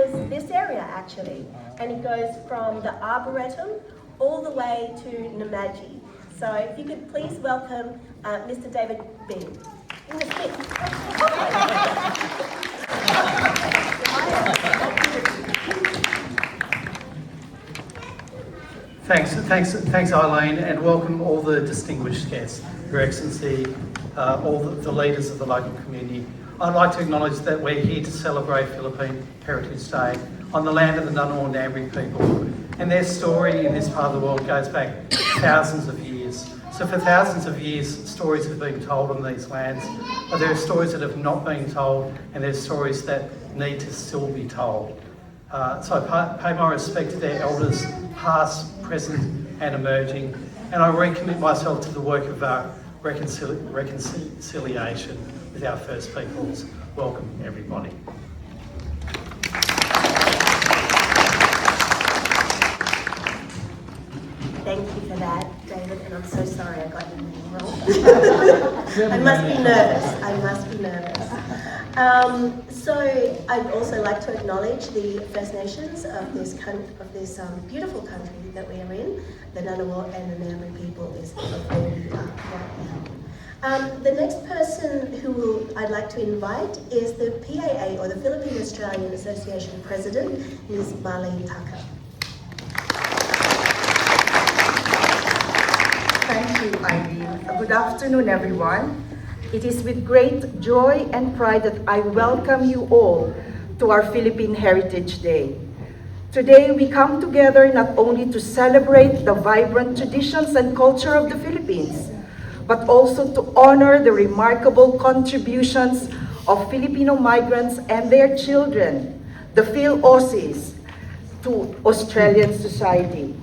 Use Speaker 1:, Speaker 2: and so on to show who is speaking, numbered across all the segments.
Speaker 1: covers this area actually, and it goes from the Arboretum all the way to Namaji. So if you could please welcome Mr. David Bean.
Speaker 2: Thanks, Eileen, and welcome all the distinguished guests, Your Excellency, all the leaders of the local community. I'd like to acknowledge that we're here to celebrate Philippine Heritage Day on the land of the Ngunnawal and Ngambri people, and their story in this part of the world goes back thousands of years. So for thousands of years, stories have been told on these lands, but there are stories that have not been told, and there's stories that need to still be told. So I pay my respect to their elders, past, present and emerging, and I recommit myself to the work of reconciliation with our First Peoples. Welcome, everybody.
Speaker 1: Thank you for that, David, and I'm so sorry I got your name wrong. I must be nervous. So I'd also like to acknowledge the First Nations of this beautiful country that we are in. The Ngunnawal and the Ngambri people is where we are right now. The next person who I'd like to invite is the PAA, or the Philippine-Australian Association President, Ms. Marlene Tucker.
Speaker 3: Thank you, Eileen. Good afternoon, everyone. It is with great joy and pride that I welcome you all to our Philippine Heritage Day. Today, we come together not only to celebrate the vibrant traditions and culture of the Philippines, but also to honor the remarkable contributions of Filipino migrants and their children, the Phil-Aussies, to Australian society.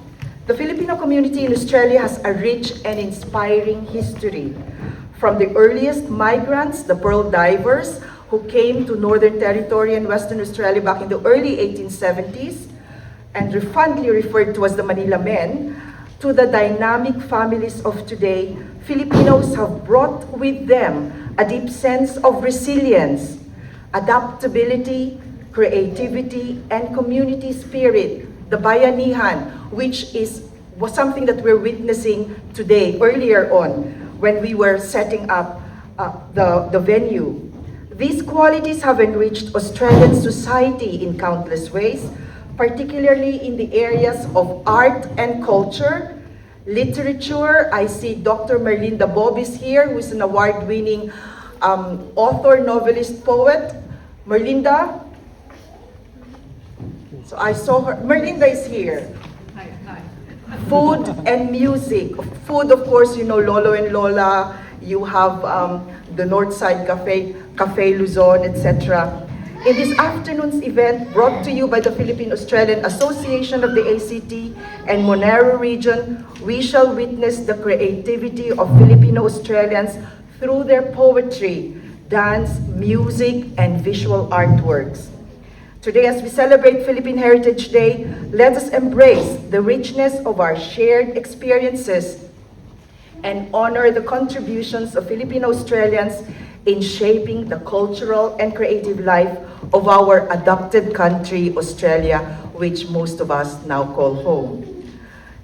Speaker 3: The Filipino community in Australia has a rich and inspiring history. From the earliest migrants, the pearl divers, who came to Northern Territory and Western Australia back in the early 1870s, and fondly referred to as the Manila Men, to the dynamic families of today, Filipinos have brought with them a deep sense of resilience, adaptability, creativity, and community spirit, the bayanihan, which was something that we're witnessing today, earlier on, when we were setting up the venue. These qualities have enriched Australian society in countless ways, particularly in the areas of art and culture, literature. I see Dr. Merlinda Bobis here, who is an award-winning author, novelist, poet. Merlinda? So I saw her. Merlinda is here.
Speaker 4: Hi.
Speaker 3: Food and music. Food, of course, you know, Lolo and Lola. You have the Northside Cafe Luzon, etc. In this afternoon's event, brought to you by the Philippine-Australian Association of the ACT and Monaro region, we shall witness the creativity of Filipino-Australians through their poetry, dance, music, and visual artworks. Today, as we celebrate Philippine Heritage Day, let us embrace the richness of our shared experiences and honor the contributions of Filipino-Australians in shaping the cultural and creative life of our adopted country, Australia, which most of us now call home.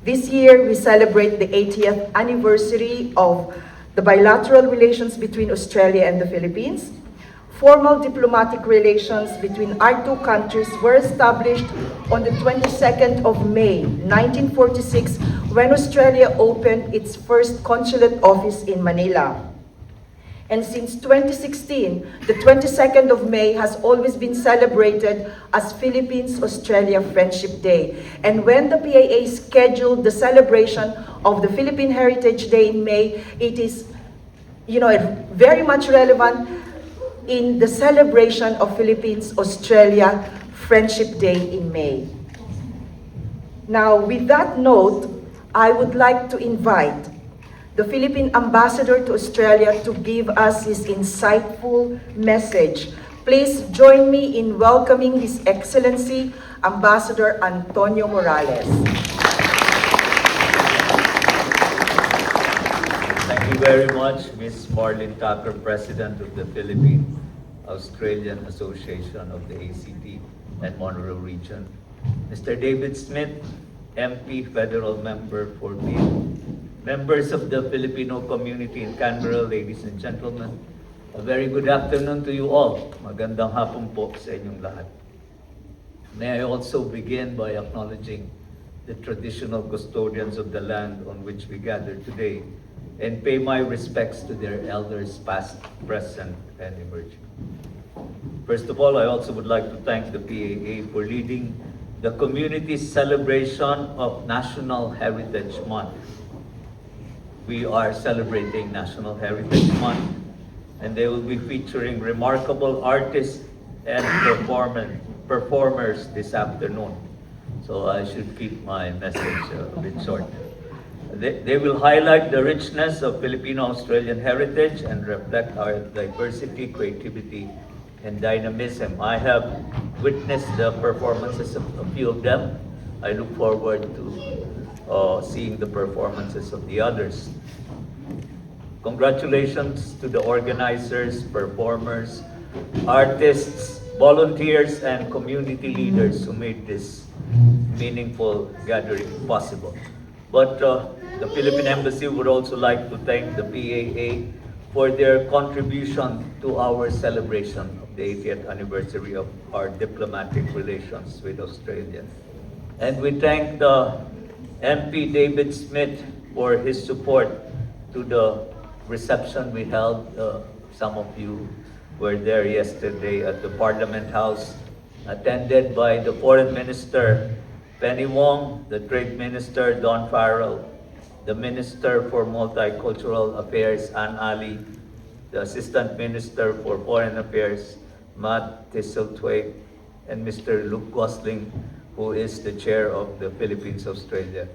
Speaker 3: This year, we celebrate the 80th anniversary of the bilateral relations between Australia and the Philippines. Formal diplomatic relations between our two countries were established on the 22nd of May, 1946, when Australia opened its first consulate office in Manila. And since 2016, the 22nd of May has always been celebrated as Philippines-Australia Friendship Day. And when the PAA scheduled the celebration of the Philippine Heritage Day in May, it is, very much relevant in the celebration of Philippines-Australia Friendship Day in May. Now, with that note, I would like to invite the Philippine Ambassador to Australia to give us his insightful message. Please join me in welcoming His Excellency, Ambassador Antonio Morales.
Speaker 5: Thank you very much, Ms. Marlene Tucker, President of the Philippine-Australian Association of the ACT. and Monaro region. Mr. David Smith, MP, Federal Member for Bill. Members of the Filipino community in Canberra, ladies and gentlemen, a very good afternoon to you all. Magandang hapon po sa inyong lahat. May I also begin by acknowledging the traditional custodians of the land on which we gather today and pay my respects to their elders past, present, and emerging. First of all, I also would like to thank the PAA for leading the community's celebration of National Heritage Month. We are celebrating National Heritage Month, and they will be featuring remarkable artists and performers this afternoon. So I should keep my message a bit short. They will highlight the richness of Filipino-Australian heritage and reflect our diversity, creativity, and dynamism. I have witnessed the performances of a few of them. I look forward to seeing the performances of the others. Congratulations to the organizers, performers, artists, volunteers, and community leaders who made this meaningful gathering possible. But the Philippine Embassy would also like to thank the PAA for their contribution to our celebration of the 80th anniversary of our diplomatic relations with Australia. And we thank the MP David Smith for his support to the reception we held. Some of you were there yesterday at the Parliament House, attended by the Foreign Minister Penny Wong, the Trade Minister Don Farrell, the Minister for Multicultural Affairs Ann Ali, the Assistant Minister for Foreign Affairs Matt Tisselthwaite, and Mr. Luke Gosling, who is the chair of the Philippines-Australia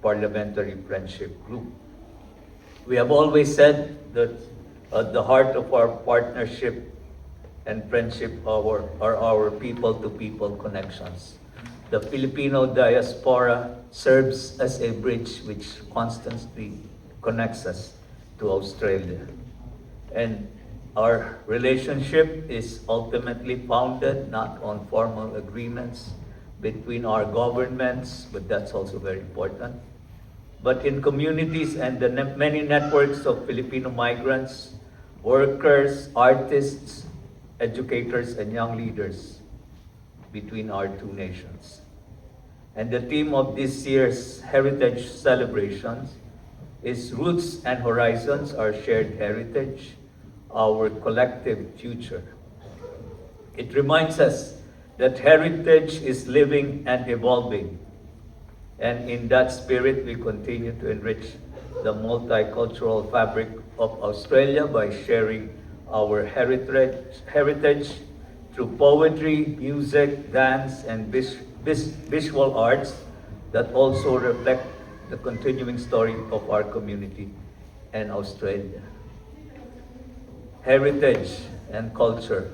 Speaker 5: Parliamentary Friendship Group. We have always said that at the heart of our partnership and friendship are our people-to-people connections. The Filipino diaspora serves as a bridge which constantly connects us to Australia. And our relationship is ultimately founded not on formal agreements between our governments, but that's also very important, but in communities and the many networks of Filipino migrants, workers, artists, educators, and young leaders between our two nations. And the theme of this year's Heritage Celebrations is Roots and Horizons, our shared heritage, our collective future. It reminds us that heritage is living and evolving. And in that spirit, we continue to enrich the multicultural fabric of Australia by sharing our heritage through poetry, music, dance, and visual arts that also reflect the continuing story of our community and Australia. Heritage and culture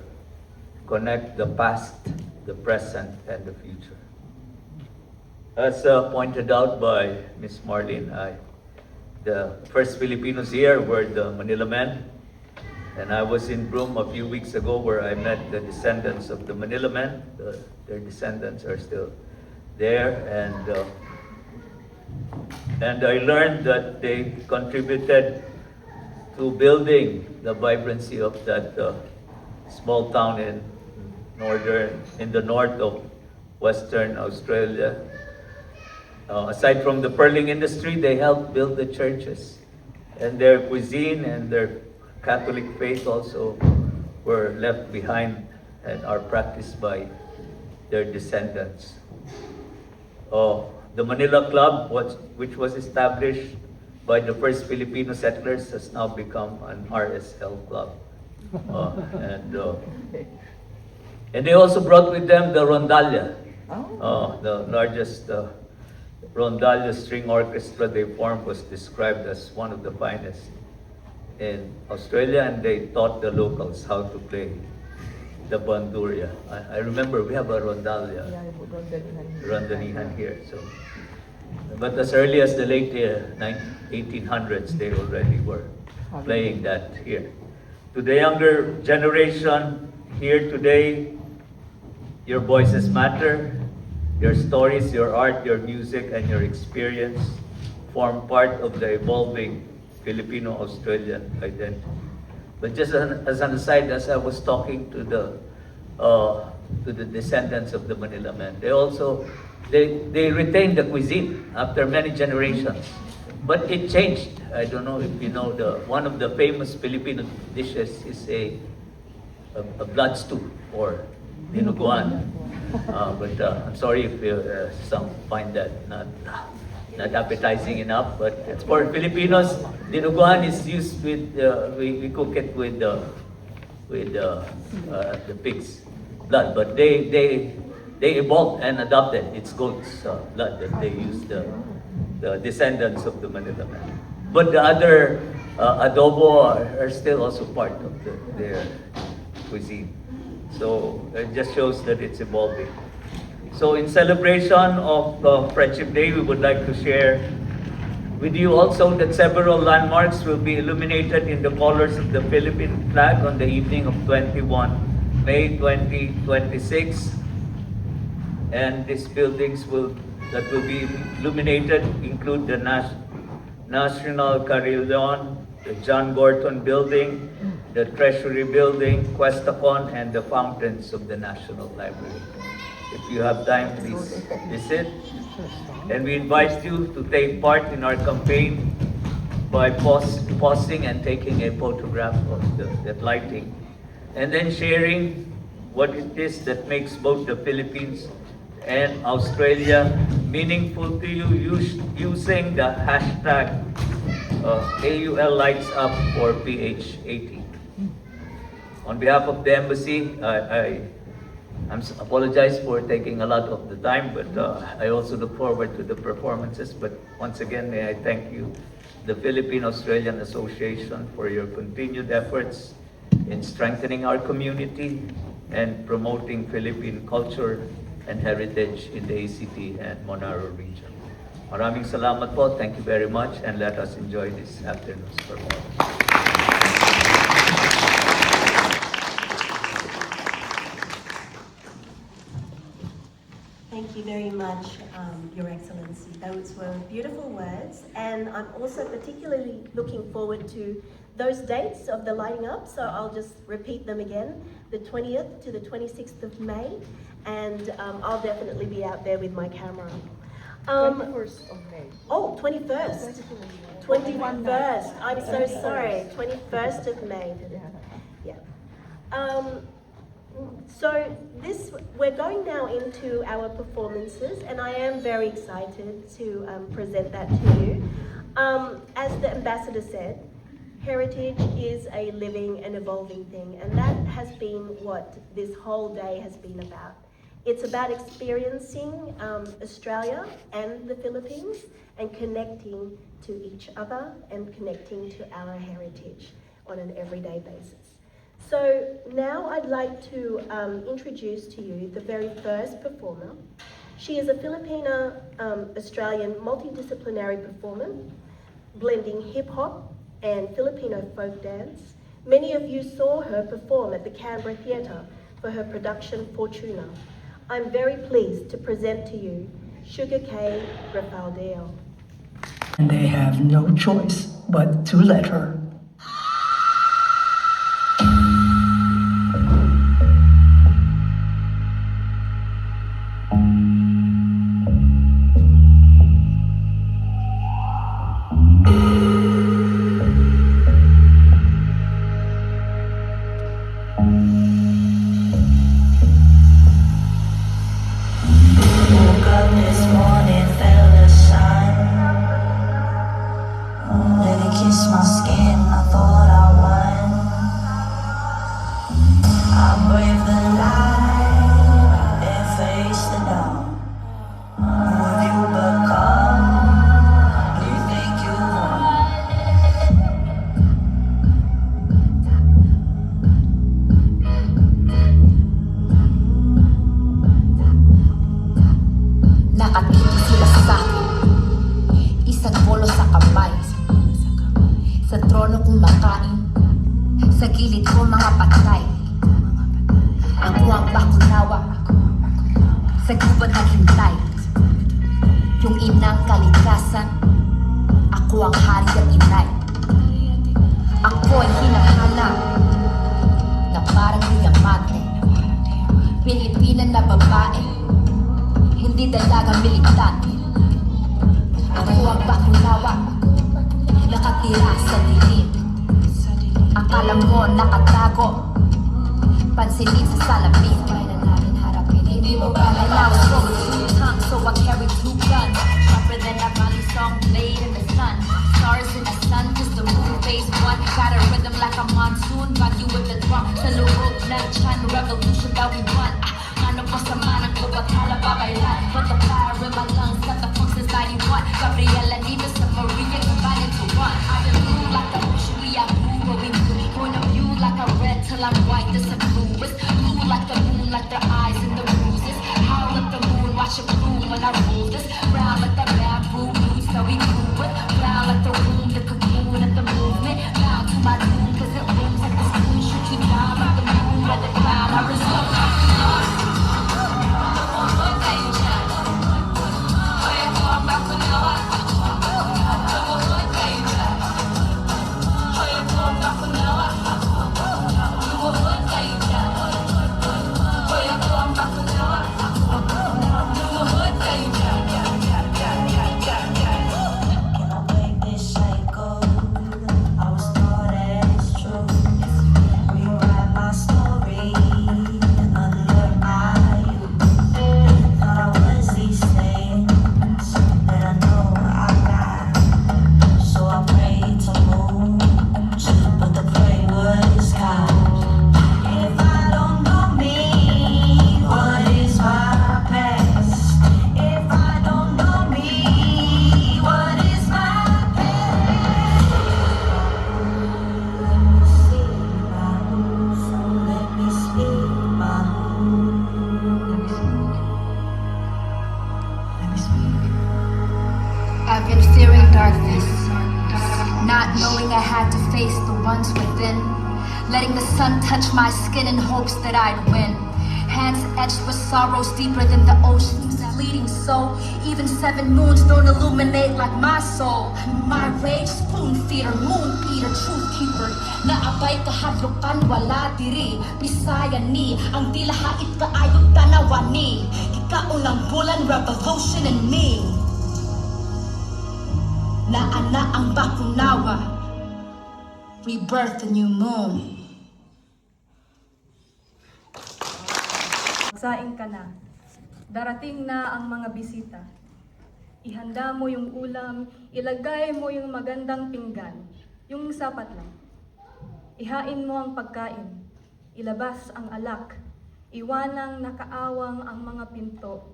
Speaker 5: connect the past, the present, and the future. As pointed out by Ms. Marlene, the first Filipinos here were the Manila Men, and I was in Broome a few weeks ago where I met the descendants of the Manila Men. Their descendants are still there, and I learned that they contributed to building the vibrancy of that small town in the north of Western Australia. Aside from the pearling industry, they helped build the churches, and their cuisine and their Catholic faith also were left behind and are practiced by their descendants. The Manila Club, which was established by the first Filipino settlers, has now become an RSL club. And they also brought with them the rondalla, the largest rondalla string orchestra they formed was described as one of the finest in Australia, and they taught the locals how to play the bandurria. I remember we have a rondalla, rondanihan here. So, but as early as the late 1800s, they already were playing that here. To the younger generation here today, Your voices matter. Your stories, your art, your music, and your experience form part of the evolving Filipino-Australian identity. But just as an aside, as I was talking to the descendants of the Manila men, they retained the cuisine after many generations, but it changed. I don't know if you know, one of the famous Filipino dishes is a blood stew or dinuguan. But I'm sorry if some find that not appetizing enough. But it's for Filipinos. Dinuguan is used with we cook it with the pig's blood. But they evolved and adopted. It's goat's blood that they use, the descendants of the Manila men. But the other adobo are still also part of their cuisine. So it just shows that it's evolving. So in celebration of Friendship Day, we would like to share with you also that several landmarks will be illuminated in the colors of the Philippine flag on the evening of 21 May 2026. And these buildings that will be illuminated include the National Carillon, the John Gorton Building, the Treasury Building, Questacon, and the fountains of the National Library. If you have time, please visit. And we invite you to take part in our campaign by pausing and taking a photograph of that lighting, and then sharing what it is that makes both the Philippines and Australia meaningful to you, using the hashtag AUL Lights Up or PH80. On behalf of the embassy, I apologize for taking a lot of the time, but I also look forward to the performances. But once again, may I thank you, the Philippine-Australian Association, for your continued efforts in strengthening our community and promoting Philippine culture and heritage in the ACT and Monaro region. Maraming salamat po. Thank you very much, and let us enjoy this afternoon's performance.
Speaker 1: Thank you very much, Your Excellency. Those were beautiful words, and I'm also particularly looking forward to those dates of the lighting up, so I'll just repeat them again, the 20th to the 26th of May, and I'll definitely be out there with my camera.
Speaker 3: 21st of May.
Speaker 1: Oh, 21st. 21st. I'm so sorry. 21st of May. Yeah. So we're going now into our performances, and I am very excited to present that to you. As the ambassador said, heritage is a living and evolving thing, and that has been what this whole day has been about. It's about experiencing Australia and the Philippines and connecting to each other and connecting to our heritage on an everyday basis. So now I'd like to introduce to you the very first performer. She is a Filipino-Australian multidisciplinary performer, blending hip-hop and Filipino folk dance. Many of you saw her perform at the Canberra Theatre for her production Fortuna. I'm very pleased to present to you Sugar Kay Rafaldeo.
Speaker 4: And they have no choice but to let her.
Speaker 6: Sa gilid ko mga patay. Ang buwang bakunawa Sa gubat naghintay, yung inang kalikasan, ako ang hari at inay. Ako'y hinahanap na parang diamante, Pilipina na babae, hindi dalagang militante. Ako ang bakunawa, nakatira sa dilim. Akala mo nakatago, pansinin sa salamin. Hindi mo ba alam, so tongue, so I carry two guns, sharper than a volley song blade in the sun. Stars in the sun, cause the moon phase one. Got a rhythm like a monsoon, rock you with the drum. Sa loob ng chan, revolution that we want. Ano pa sa manang ko, batala babaylan. But the fire in my lungs, got the funk since 91. Gabriela Nina sa Maria, combine into one. I've been blue like a bush, we are blue, but we blue. Point of view like a red till I'm white, this a blue. It's blue like the moon, like their eyes in the bruises. Howl at the moon, watch it bloom when I rule this. Brown like the bamboo, blue, so we grew it. Brown like the room, the cocoon at the movement. Bound to my doom, cause it rooms like the spoon. Shoot you down like the moon, where the cloud I resume. I've been fearing darkness, not knowing I had to face the ones within. Letting the sun touch my skin in hopes that I'd win. Hands etched with sorrows deeper than the ocean's bleeding soul. Even 7 moons don't illuminate like my soul. My rage, spoon feeder, moon eater, truth keeper. Naabay kahadlukan, wala diri. Bisaya ni, ang dilahait kaayod tanawan ni. Kikaunang bulan, revolution in me. Naana ang bakunawa, rebirth a new moon.
Speaker 7: Magsaing ka na. Darating na ang mga bisita. Ihanda mo yung ulam, ilagay mo yung magandang pinggan, yung sapat lang. Ihain mo ang pagkain, ilabas ang alak, iwanang nakaawang ang mga pinto.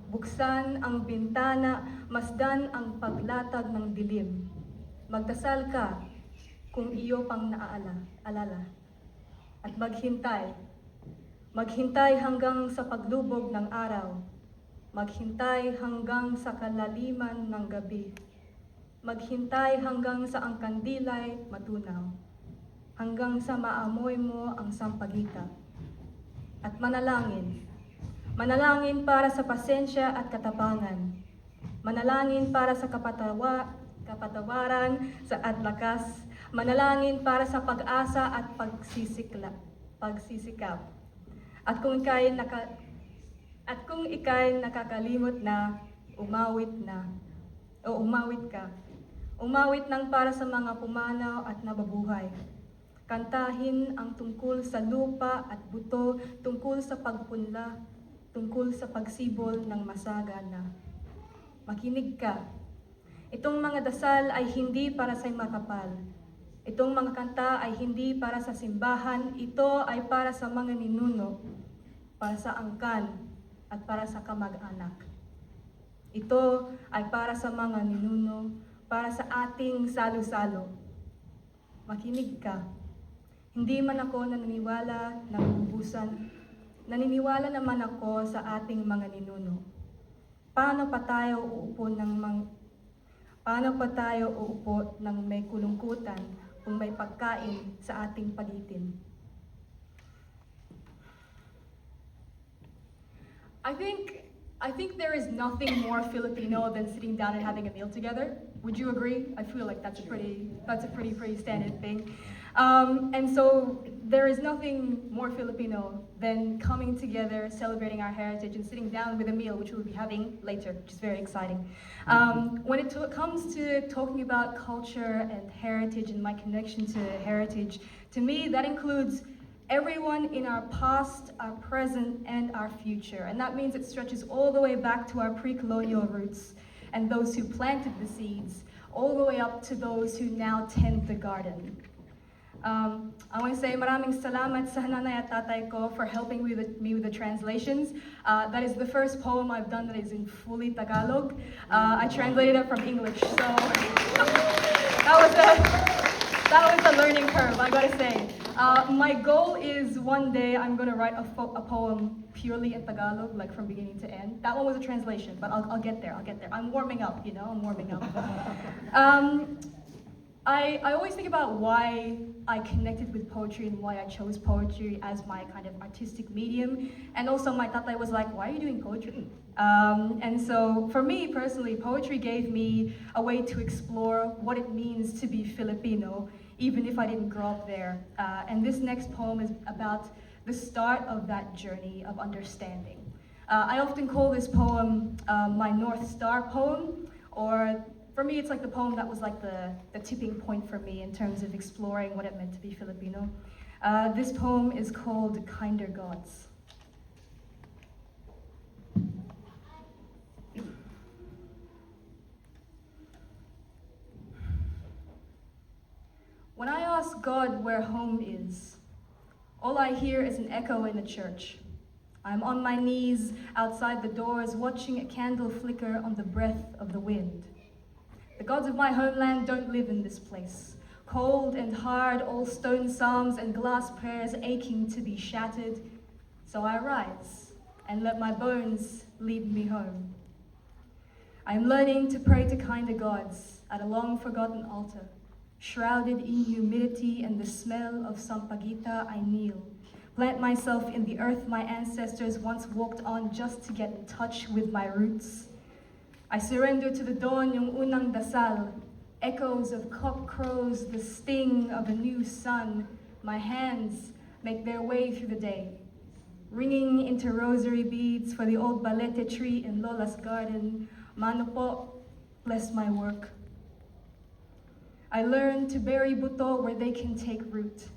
Speaker 7: Buksan ang bintana, masdan ang paglatag ng dilim. Magdasal ka kung iyo pang alala. At maghintay. Maghintay hanggang sa paglubog ng araw. Maghintay hanggang sa kalaliman ng gabi. Maghintay hanggang sa ang kandilay matunaw. Hanggang sa maamoy mo ang sampagita. At manalangin. Manalangin para sa pasensya at katapangan. Manalangin para sa kapatawaran at lakas. Manalangin para sa pag-asa at pagsisikap. At kung ika'y nakakalimot na, umawit ka. Umawit nang para sa mga pumanaw at nababuhay. Kantahin ang tungkol sa lupa at buto, tungkol sa pagpunla, tungkol sa pagsibol ng masagana. Makinig ka. Itong mga dasal ay hindi para sa makapal. Itong mga kanta ay hindi para sa simbahan. Ito ay para sa mga ninuno, para sa angkan, at para sa kamag-anak. Ito ay para sa mga ninuno, para sa ating salo-salo. Makinig ka. Hindi man ako naniniwala na ubusan. Naniniwala naman ako sa ating mga ninuno. Paano pa tayo uupo ng may kulungkutan kung may pagkain sa ating pagitin? I think there is nothing more Filipino than sitting down and having a meal together. Would you agree? I feel like that's a pretty standard thing. And so there is nothing more Filipino than coming together, celebrating our heritage, and sitting down with a meal, which we'll be having later, which is very exciting. When it comes to talking about culture and heritage and my connection to heritage, to me that includes everyone in our past, our present, and our future. And that means it stretches all the way back to our pre-colonial roots and those who planted the seeds, all the way up to those who now tend the garden. I want to say maraming salamat sa nanay at tatay ko for helping me with the translations. That is the first poem I've done that is in fully Tagalog. I translated it from English, so that was a learning curve, I gotta say. My goal is one day I'm gonna write a poem purely in Tagalog, like from beginning to end. That one was a translation, but I'll get there, I'm warming up, I'm warming up. I always think about why I connected with poetry and why I chose poetry as my kind of artistic medium. And also my tatay was like, why are you doing poetry? And so for me personally, poetry gave me a way to explore what it means to be Filipino, even if I didn't grow up there. And this next poem is about the start of that journey of understanding. I often call this poem my North Star poem, or for me, it's like the poem that was like the tipping point for me in terms of exploring what it meant to be Filipino. This poem is called Kinder Gods. When I ask God where home is, all I hear is an echo in the church. I'm on my knees outside the doors, watching a candle flicker on the breath of the wind. The gods of my homeland don't live in this place. Cold and hard, all stone psalms and glass prayers aching to be shattered. So I rise and let my bones lead me home. I am learning to pray to kinder gods at a long-forgotten altar. Shrouded in humidity and the smell of sampaguita, I kneel. Plant myself in the earth my ancestors once walked on just to get in touch with my roots. I surrender to the dawn yung unang dasal, echoes of cock crows, the sting of a new sun. My hands make their way through the day, ringing into rosary beads for the old balete tree in Lola's garden. Mano po, bless my work. I learn to bury buto where they can take root,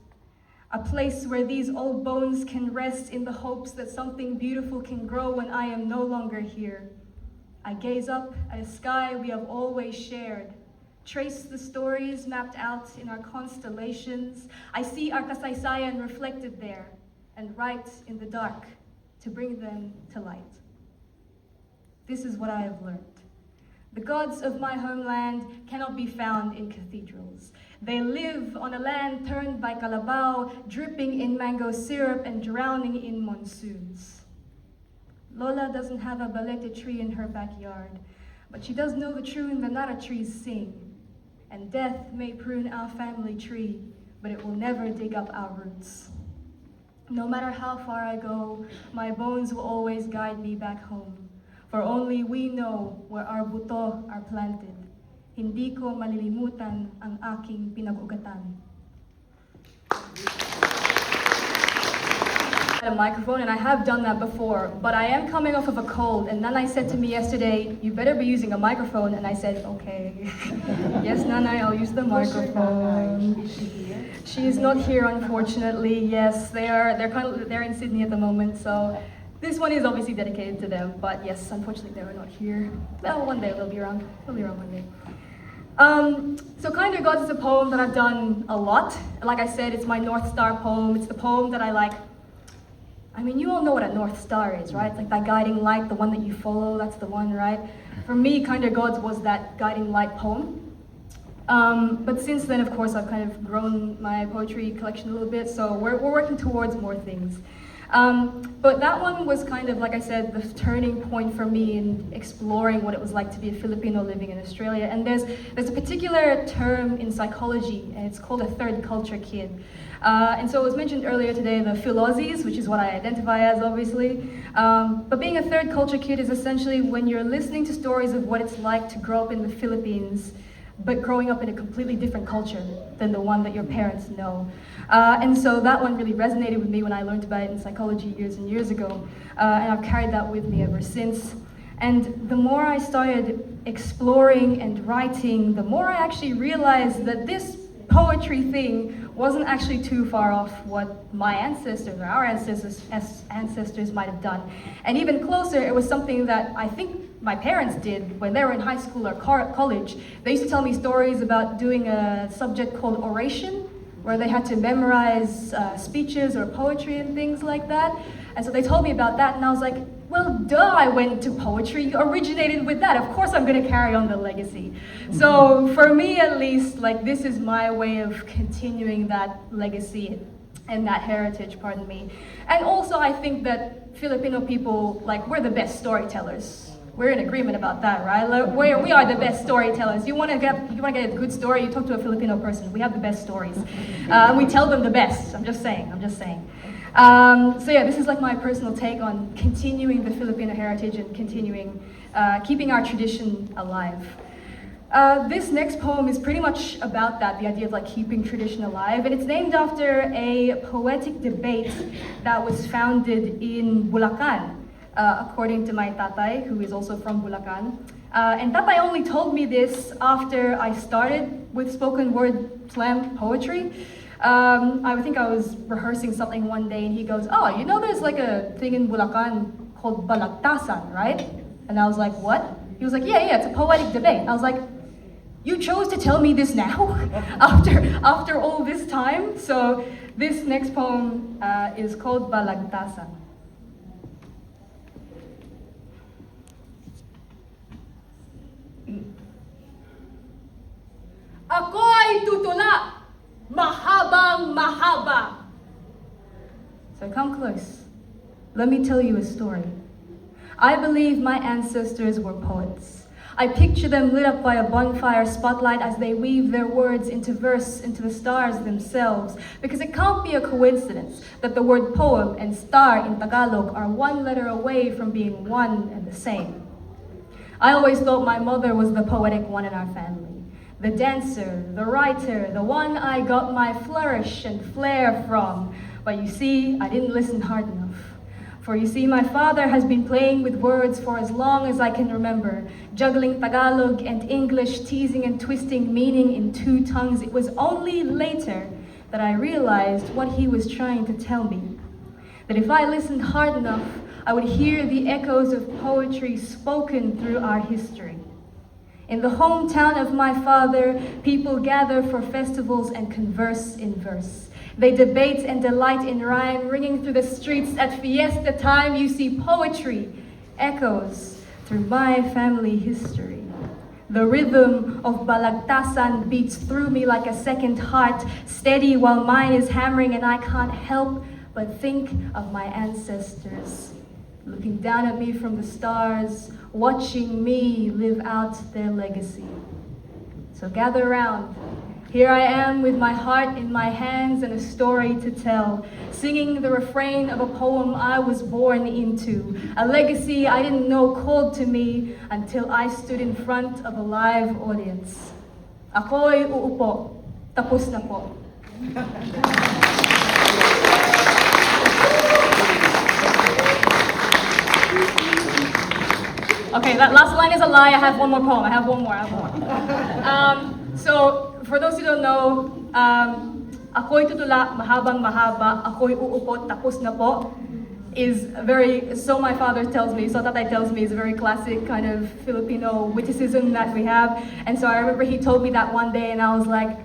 Speaker 7: a place where these old bones can rest in the hopes that something beautiful can grow when I am no longer here. I gaze up at a sky we have always shared, trace the stories mapped out in our constellations. I see our kasaysayan reflected there, and write in the dark to bring them to light. This is what I have learned. The gods of my homeland cannot be found in cathedrals. They live on a land turned by kalabaw, dripping in mango syrup and drowning in monsoons. Lola doesn't have a balete tree in her backyard, but she does know the tune the nara trees sing. And death may prune our family tree, but it will never dig up our roots. No matter how far I go, my bones will always guide me back home. For only we know where our buto are planted. Hindi ko malilimutan ang aking pinag-ugatan. A microphone, and I have done that before, but I am coming off of a cold, and Nanay said to me yesterday, you better be using a microphone, and I said, okay. Yes, Nanay, I'll use the microphone.
Speaker 3: Is she here?
Speaker 7: She is not here, unfortunately. Yes, they're in Sydney at the moment, so this one is obviously dedicated to them, but yes, unfortunately they were not here. Well, one day they'll be around. They'll be around one day. So Kinder Gods is a poem that I've done a lot. Like I said, it's my North Star poem. It's the poem that I like. I mean, you all know what a North Star is, right? It's like that guiding light, the one that you follow, that's the one, right? For me, Kinder Gods was that guiding light poem. But since then, of course, I've kind of grown my poetry collection a little bit, so we're working towards more things. But that one was kind of, like I said, the turning point for me in exploring what it was like to be a Filipino living in Australia. And there's a particular term in psychology, and it's called a third culture kid. And so it was mentioned earlier today, the Philozzies, which is what I identify as, obviously. But being a third culture kid is essentially when you're listening to stories of what it's like to grow up in the Philippines, but growing up in a completely different culture than the one that your parents know. And so that one really resonated with me when I learned about it in psychology years and years ago. And I've carried that with me ever since. And the more I started exploring and writing, the more I actually realized that this poetry thing wasn't actually too far off what my ancestors or our ancestors might have done. And even closer, it was something that I think my parents did when they were in high school or college. They used to tell me stories about doing a subject called oration, where they had to memorize speeches or poetry and things like that. And so they told me about that, and I was like, well, duh, I went to poetry, you originated with that. Of course I'm gonna carry on the legacy. So for me at least, like, this is my way of continuing that legacy and that heritage, pardon me. And also I think that Filipino people, like, we're the best storytellers. We're in agreement about that, right? Like, we are the best storytellers. You want to get a good story, you talk to a Filipino person. We have the best stories. We tell them the best. I'm just saying. So yeah, this is like my personal take on continuing the Filipino heritage and continuing, keeping our tradition alive. This next poem is pretty much about that, the idea of like keeping tradition alive, and it's named after a poetic debate that was founded in Bulacan, according to my tatay, who is also from Bulacan. And tatay only told me this after I started with spoken word slam poetry. I think I was rehearsing something one day and he goes, oh, you know there's like a thing in Bulacan called balagtasan, right? And I was like, what? He was like, yeah, it's a poetic debate. And I was like, you chose to tell me this now? after all this time? So this next poem is called Balagtasan. Ako'y tutula, mahabang mahaba. So come close. Let me tell you a story. I believe my ancestors were poets. I picture them lit up by a bonfire spotlight as they weave their words into verse, into the stars themselves. Because it can't be a coincidence that the word poem and star in Tagalog are one letter away from being one and the same. I always thought my mother was the poetic one in our family. The dancer, the writer, the one I got my flourish and flair from. But you see, I didn't listen hard enough. For you see, my father has been playing with words for as long as I can remember, juggling Tagalog and English, teasing and twisting meaning in two tongues. It was only later that I realized what he was trying to tell me. That if I listened hard enough, I would hear the echoes of poetry spoken through our history. In the hometown of my father, people gather for festivals and converse in verse. They debate and delight in rhyme, ringing through the streets at fiesta time. You see poetry echoes through my family history. The rhythm of balagtasan beats through me like a second heart, steady while mine is hammering, and I can't help but think of my ancestors, looking down at me from the stars, watching me live out their legacy. So gather around. Here I am with my heart in my hands and a story to tell, singing the refrain of a poem I was born into, a legacy I didn't know called to me until I stood in front of a live audience. Ako'y uupo, tapos na po. Okay, that last line is a lie. I have one more poem. I have one more. So, for those who don't know, ako'y tutula, mahabang mahaba, ako'y uupo, tapos na po, is very, so my father tells me, so tatay tells me, is a very classic kind of Filipino witticism that we have. And so I remember he told me that one day and I was like,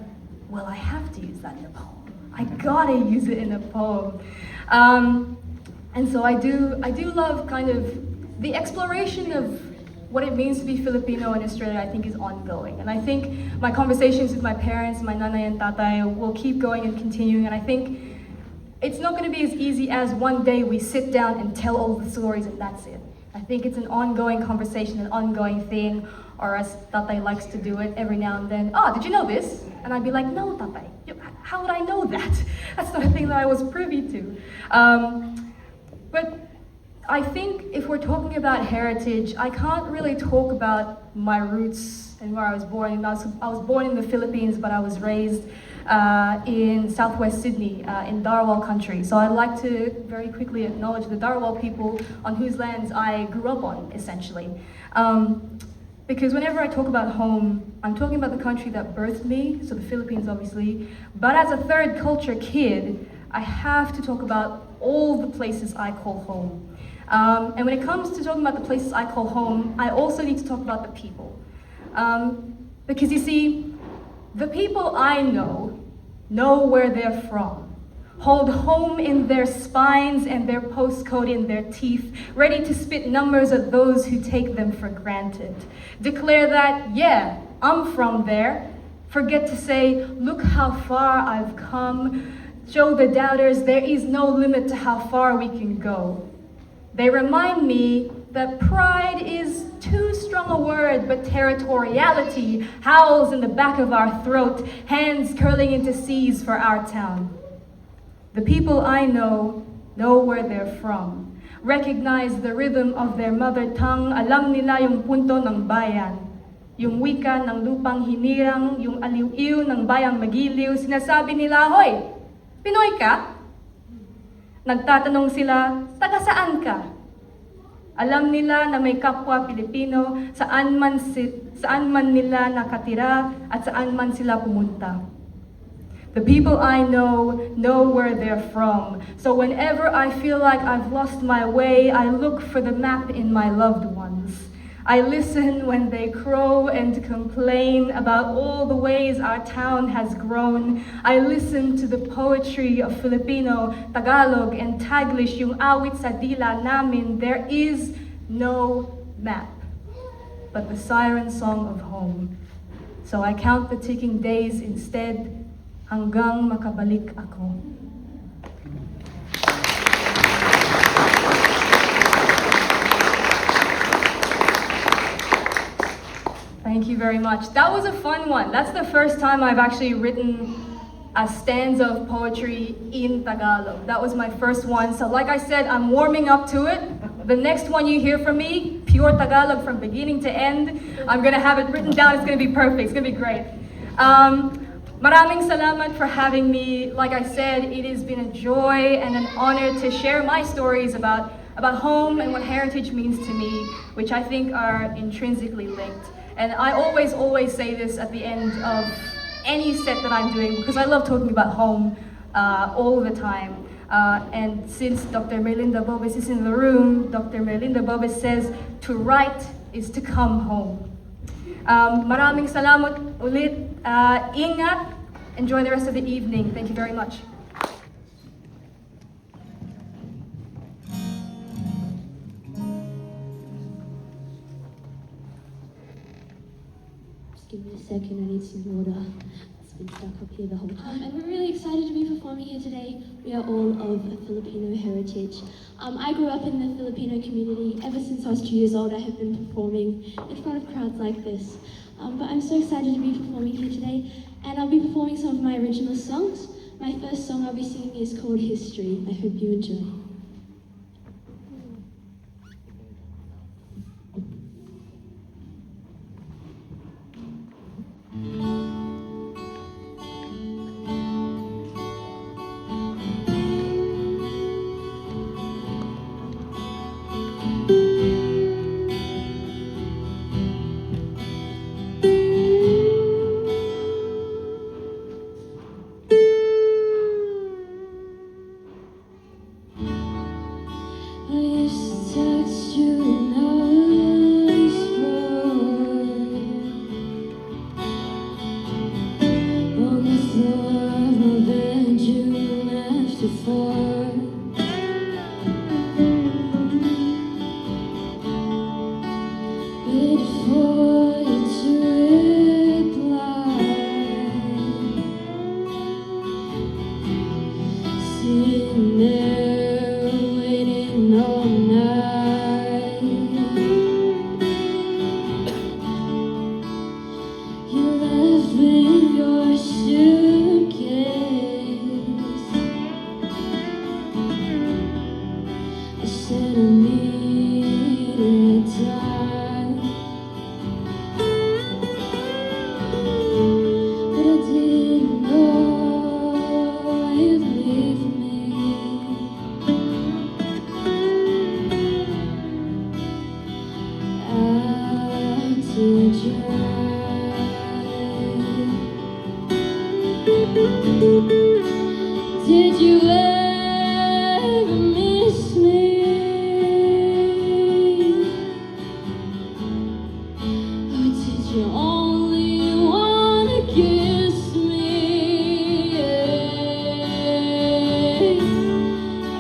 Speaker 7: well, I have to use that in a poem. I gotta use it in a poem. And so I do love kind of the exploration of what it means to be Filipino in Australia, I think, is ongoing. And I think my conversations with my parents, my nanay and tatay, will keep going and continuing. And I think it's not going to be as easy as one day we sit down and tell all the stories and that's it. I think it's an ongoing conversation, an ongoing thing, or as Tatay likes to do it every now and then. Oh, did you know this? And I'd be like, no, Tatay, how would I know that? That's not a thing that I was privy to. But I think if we're talking about heritage, I can't really talk about my roots and where I was born. I was born in the Philippines, but I was raised in southwest Sydney, in Darawal country. So I'd like to very quickly acknowledge the Darawal people on whose lands I grew up on, essentially. Because whenever I talk about home, I'm talking about the country that birthed me, so the Philippines obviously, but as a third culture kid, I have to talk about all the places I call home. And when it comes to talking about the places I call home, I also need to talk about the people. Because you see, the people I know where they're from, hold home in their spines and their postcode in their teeth, ready to spit numbers at those who take them for granted. Declare that, yeah, I'm from there. Forget to say, look how far I've come. Show the doubters there is no limit to how far we can go. They remind me that pride is too strong a word, but territoriality howls in the back of our throat, hands curling into C's for our town. The people I know where they're from, recognize the rhythm of their mother tongue, alam nila yung punto ng bayan, yung wika ng lupang hinirang, yung aliw-iw ng bayang magiliw, sinasabi nila, hoy, Pinoy ka? Nagtatanong sila, taga saan ka? Alam nila na may kapwa Pilipino, saan man nila nakatira at saan man sila pumunta. The people I know where they're from. So whenever I feel like I've lost my way, I look for the map in my loved ones. I listen when they crow and complain about all the ways our town has grown. I listen to the poetry of Filipino, Tagalog, and Taglish, yung awit sa dila namin. There is no map, but the siren song of home. So I count the ticking days instead, hanggang makabalik ako. Thank you very much. That was a fun one. That's the first time I've actually written a stanza of poetry in Tagalog. That was my first one. So like I said, I'm warming up to it. The next one you hear from me, pure Tagalog from beginning to end. I'm gonna have it written down. It's gonna be perfect. It's gonna be great. Maraming salamat for having me. Like I said, it has been a joy and an honor to share my stories about home and what heritage means to me, which I think are intrinsically linked. And I always say this at the end of any set that I'm doing because I love talking about home all the time. And since Dr. Merlinda Bobes is in the room, Dr. Merlinda Bobes says, to write is to come home. Maraming salamat ulit. Ingat. Enjoy the rest of the evening. Thank you very much.
Speaker 8: Give me a second, I need some water. It's been stuck up here the whole time. And we're really excited to be performing here today. We are all of Filipino heritage. I grew up in the Filipino community. Ever since I was 2 years old, I have been performing in front of crowds like this. But I'm so excited to be performing here today. And I'll be performing some of my original songs. My first song I'll be singing is called History. I hope you enjoy. sitting there waiting all night. You left with your suitcase. I said I needed time, but I didn't know you'd leave me out to dry. Did you ever miss me? Or did you only wanna kiss me?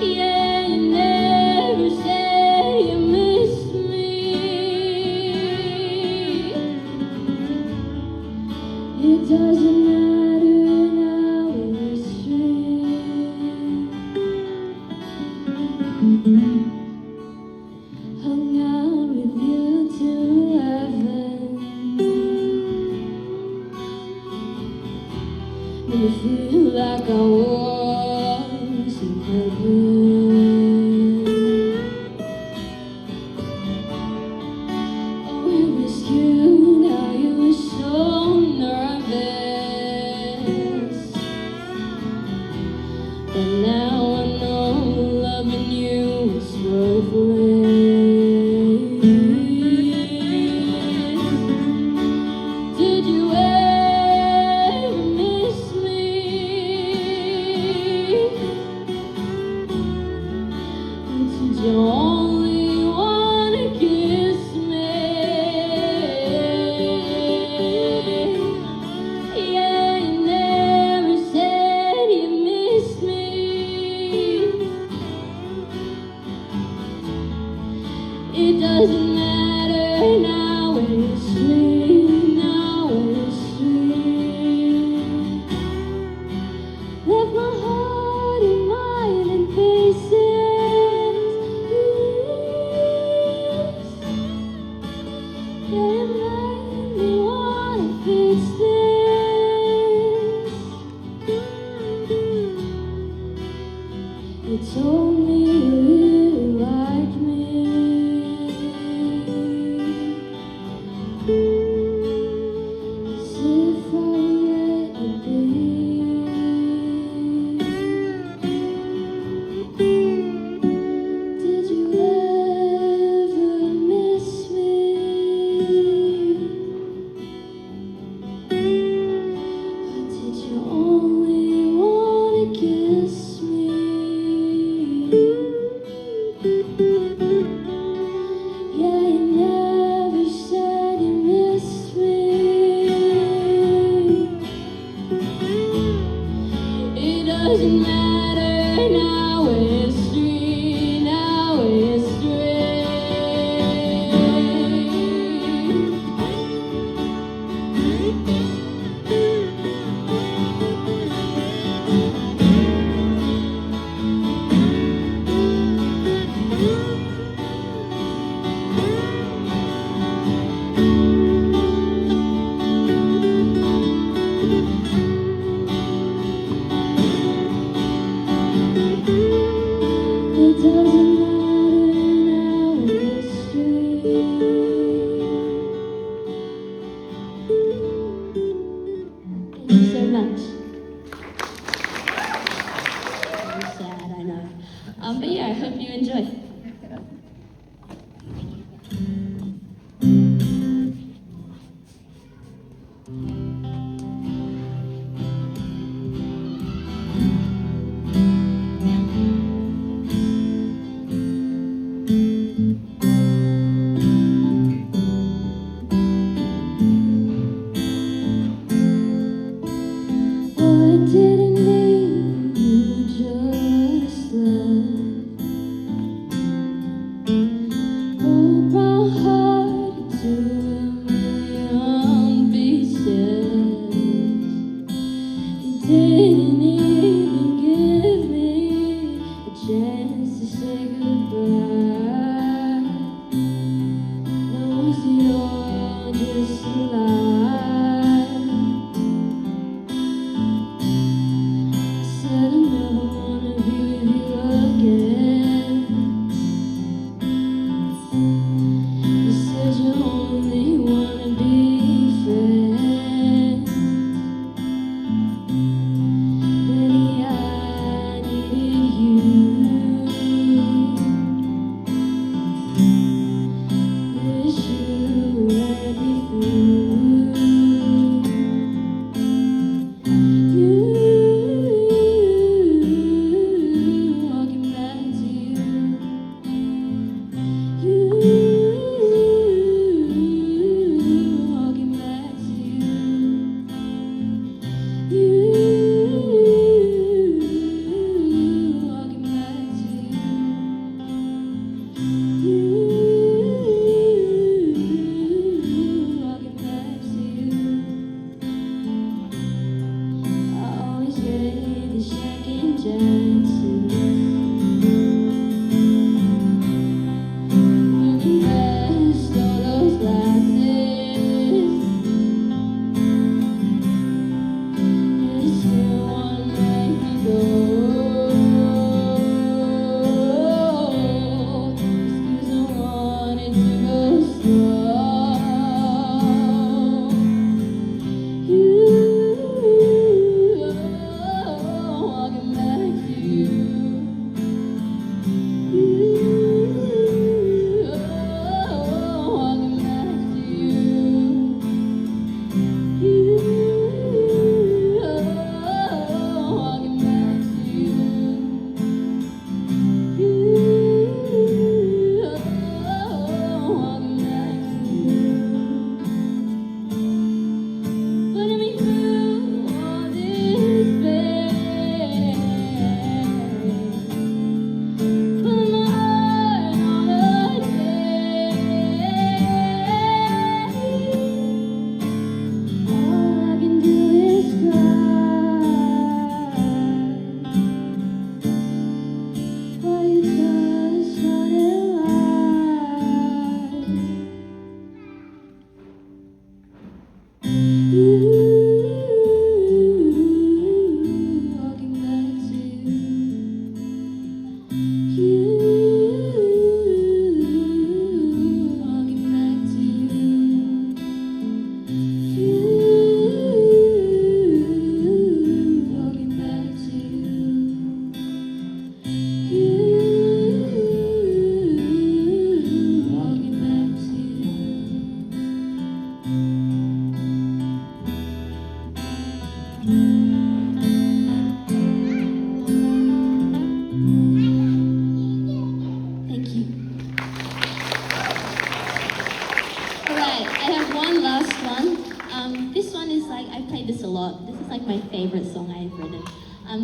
Speaker 8: Yeah, you never said you missed me. It doesn't matter now, we're straight. Hung out with you till 11. Made me feel like I was in heaven. Oh, it was cute how you were so nervous. But now I know loving you is worthless. Did you ever miss me? Or did you only wanna kiss me? Yeah, you never said you missed me. It doesn't matter now, we're straight. Now we're straight. Left my heart and mind in pieces. Yeah, it made me wanna fix this. You told me you really liked me. As if I let you be. Did you ever miss me? Or did you only wanna kiss me? Yeah, you never said you missed me. It doesn't matter now, we're straight. Now we're straight. It doesn't matter now, we're straight. Thank you so much. Very sad, I know. But yeah, I hope you enjoy. Oh, I didn't mean you just left.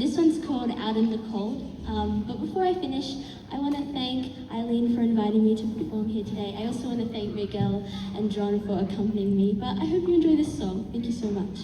Speaker 8: This one's called Out in the Cold. But before I finish, I want to thank Eileen for inviting me to perform here today. I also want to thank Miguel and John for accompanying me. But I hope you enjoy this song. Thank you so much.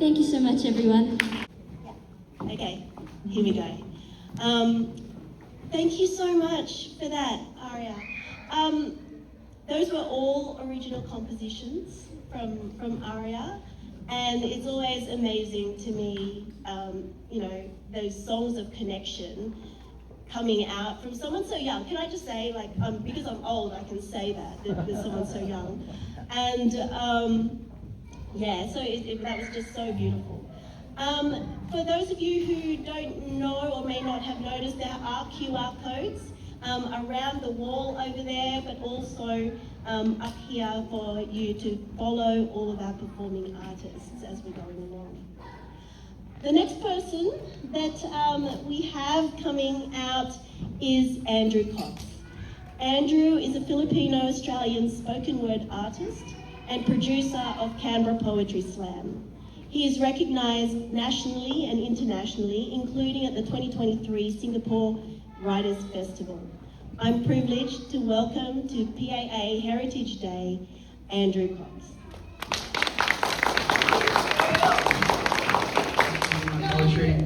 Speaker 8: Thank you so much, everyone.
Speaker 1: Okay, here we go. Thank you so much for that, Aria. Those were all original compositions from Aria, and it's always amazing to me, you know, those songs of connection coming out from someone so young. Can I just say, like, because I'm old, I can say that someone so young. And yeah, so that was just so beautiful. For those of you who don't know or may not have noticed, there are QR codes around the wall over there, but also up here for you to follow all of our performing artists as we're going along. The next person that we have coming out is Andrew Cox.
Speaker 9: Andrew is a Filipino-Australian spoken word artist and producer of Canberra Poetry Slam. He is recognised nationally and internationally, including at the 2023 Singapore Writers' Festival. I'm privileged to welcome to PAA Heritage Day, Andrew Cox.
Speaker 10: Poetry.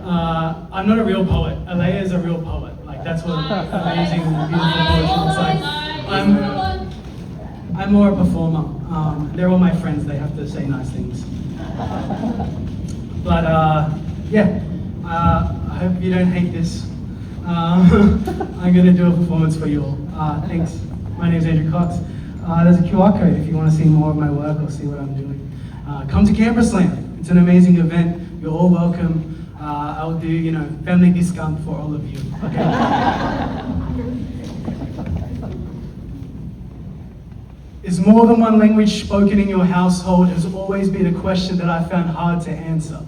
Speaker 10: I'm not a real poet. Alea is a real poet. Like, that's what amazing, beautiful poetry looks like. I'm more a performer. They're all my friends. They have to say nice things. But yeah, I hope you don't hate this. I'm gonna do a performance for you all. Thanks. My name's Andrew Cox. There's a QR code if you want to see more of my work or see what I'm doing. Come to Canberra Slam. It's an amazing event. You're all welcome. I'll do, family discount for all of you. Okay. Is more than one language spoken in your household has always been a question that I found hard to answer.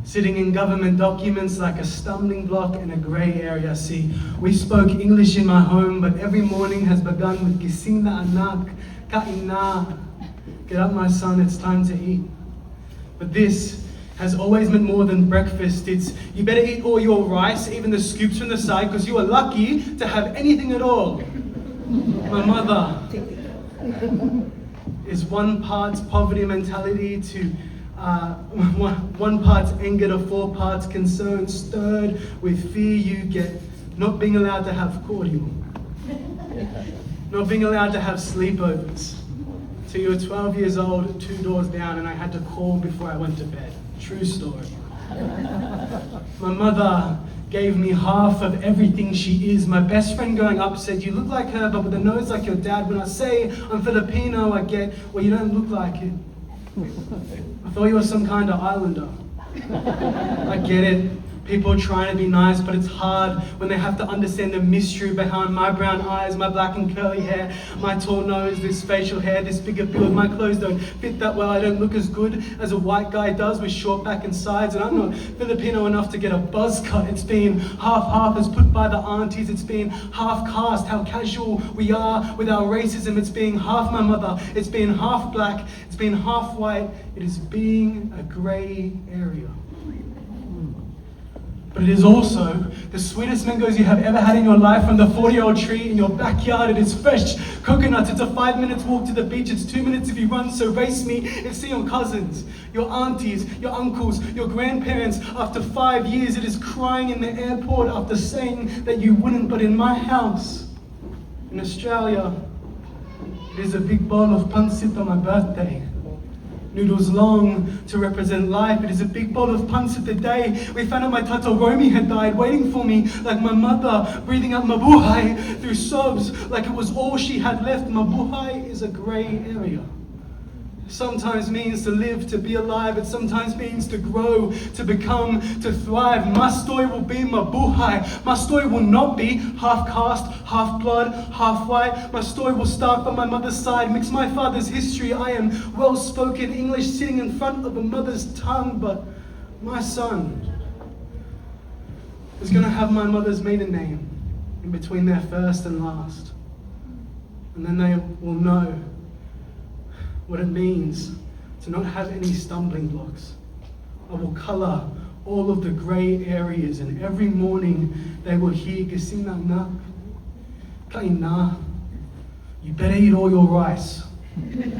Speaker 10: Sitting in government documents like a stumbling block in a grey area. See, we spoke English in my home, but every morning has begun with gising na anak, kain na. Get up, my son, it's time to eat. But this has always meant more than breakfast. It's, you better eat all your rice, even the scoops from the side, because you are lucky to have anything at all. My mother is one part's poverty mentality to one part's anger to 4 parts concern, stirred with fear you get not being allowed to have cordial, not being allowed to have sleepovers. So you were 12 years old, 2 doors down, and I had to call before I went to bed. True story. My mother gave me half of everything she is. My best friend growing up said, you look like her, but with a nose like your dad. When I say I'm Filipino, I get, well, you don't look like it. I thought you were some kind of islander. I get it. People trying to be nice, but it's hard when they have to understand the mystery behind my brown eyes, my black and curly hair, my tall nose, this facial hair, this bigger build. My clothes don't fit that well. I don't look as good as a white guy does with short back and sides, and I'm not Filipino enough to get a buzz cut. It's been half-half as put by the aunties. It's been half-caste, how casual we are with our racism. It's being half my mother. It's been half black. It's been half white. It is being a grey area. But it is also the sweetest mangoes you have ever had in your life from the 40-year-old tree in your backyard. It is fresh coconuts. It's a 5 minutes walk to the beach. It's 2 minutes if you run, so race me. It's see your cousins, your aunties, your uncles, your grandparents. After 5 years, it is crying in the airport after saying that you wouldn't. But in my house, in Australia, it is a big bowl of pancit on my birthday. Noodles long to represent life. It is a big bowl of pancit the day we found out my Tata Romy had died, waiting for me like my mother, breathing out mabuhay through sobs like it was all she had left. Mabuhay is a grey area. Sometimes means to live, to be alive. It sometimes means to grow, to become, to thrive. My story will be mabuhay. My story will not be half caste, half blood, half white. My story will start from my mother's side, mix my father's history. I am well-spoken English sitting in front of a mother's tongue, but my son is going to have my mother's maiden name in between their first and last. And then they will know what it means to not have any stumbling blocks. I will colour all of the grey areas, and every morning they will hear Gisina na, kaina. You better eat all your rice. Thank you.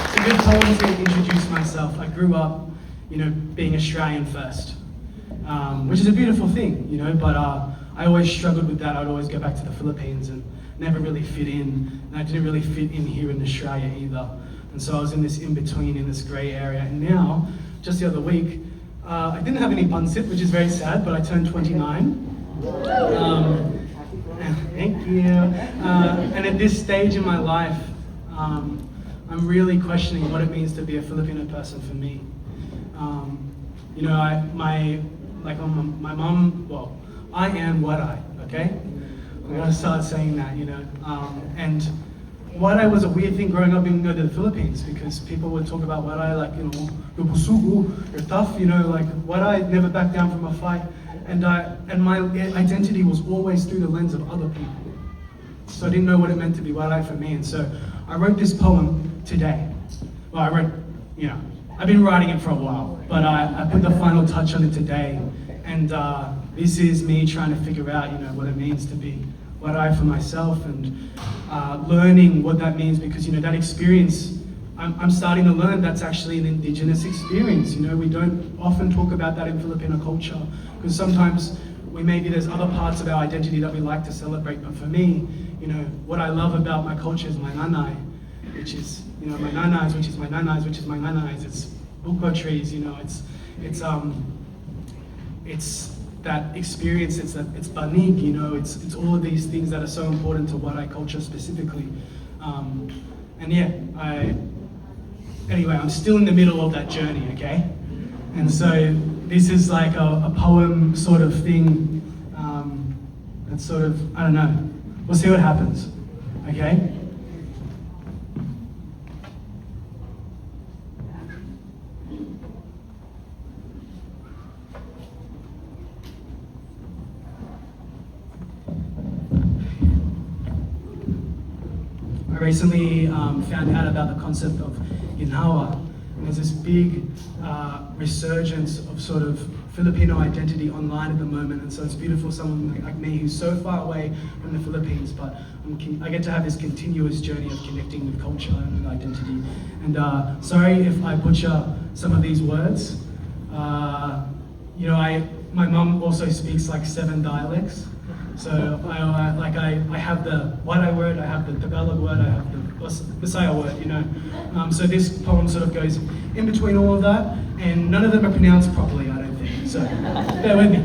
Speaker 10: It's a good time to introduce myself. I grew up, being Australian first, which is a beautiful thing, but I always struggled with that. I'd always go back to the Philippines and never really fit in. And I didn't really fit in here in Australia either. And so I was in this in-between, in this grey area. And now, just the other week, I didn't have any pancit, which is very sad, but I turned 29. Thank you. And at this stage in my life, I'm really questioning what it means to be a Filipino person for me. My mom, well, I am what I, okay? I'm gonna start saying that, and Wadai was a weird thing growing up in the Philippines, because people would talk about Wadai like, you know, you're busugu, you're tough, you know, like Wadai never backed down from a fight. And my identity was always through the lens of other people. So I didn't know what it meant to be Wadai for me. And so I wrote this poem today. Well, I wrote, you know, I've been writing it for a while, but I put the final touch on it today. And this is me trying to figure out, you know, what it means to be Wadai for myself, and learning what that means, because, you know, that experience, I'm starting to learn that's actually an indigenous experience. You know, we don't often talk about that in Filipino culture, because sometimes there's other parts of our identity that we like to celebrate, but for me, you know, what I love about my culture is my nanay, which is, you know, my nanays, which is my nanays, which is my nanays. It's buko trees, you know, it's that experience, it's banig, you know, it's all of these things that are so important to Wadai culture specifically. And yeah, anyway, I'm still in the middle of that journey, okay? And so this is like a poem sort of thing, that's sort of, I don't know, we'll see what happens, okay? I recently found out about the concept of Ginhawa, and there's this big resurgence of sort of Filipino identity online at the moment, and so it's beautiful, someone like me who's so far away from the Philippines, but I get to have this continuous journey of connecting with culture and with identity. And sorry if I butcher some of these words. You know, my mum also speaks like 7 dialects. So I have the Wadai word, I have the Tagalog word, I have the Bisaya word, you know. So this poem sort of goes in between all of that, and none of them are pronounced properly, I don't think. So bear with me.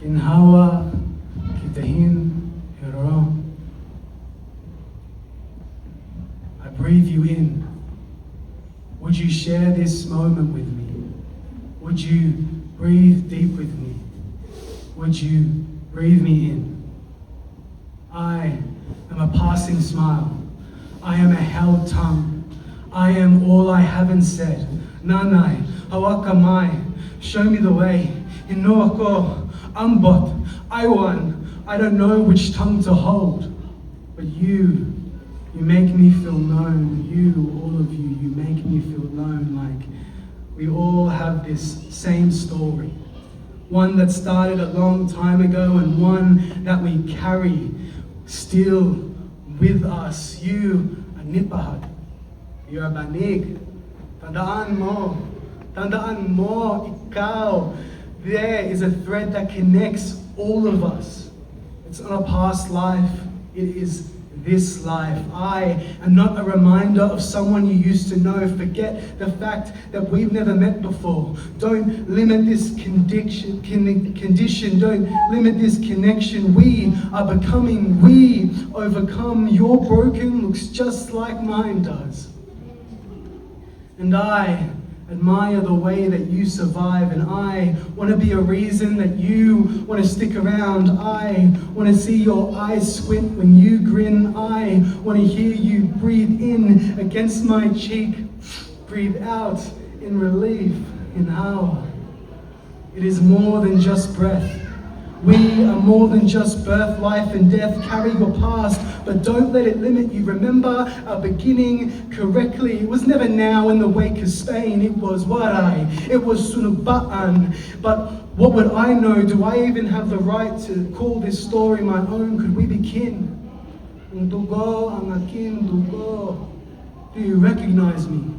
Speaker 10: Ginhawa kitahin hero. I breathe you in. Would you share this moment with me? Would you breathe deep with me? Would you breathe me in? I am a passing smile. I am a held tongue. I am all I haven't said. Nanay, hawakamai, show me the way. Inoako, ambot, Iwan, I don't know which tongue to hold, but you make me feel known. You, all of you make me feel known, like we all have this same story. One that started a long time ago, and one that we carry still with us. You, a nipahad, you're a banig. Tandaan mo, ikaw. There is a thread that connects all of us. It's not a past life, it is this life. I am not a reminder of someone you used to know. Forget the fact that we've never met before. Don't limit this condition, don't limit this connection. We are becoming, we overcome. Your broken looks just like mine does. And I admire the way that you survive, and I want to be a reason that you want to stick around. I want to see your eyes squint when you grin. I want to hear you breathe in against my cheek, breathe out in relief. Inhale. It is more than just breath. We are more than just birth, life, and death. Carry your past, but don't let it limit you. Remember our beginning correctly. It was never now in the wake of Spain. It was Warai. It was Sunubaan. But what would I know? Do I even have the right to call this story my own? Could we be kin? Ndugo, angakin, dugo. Do you recognize me?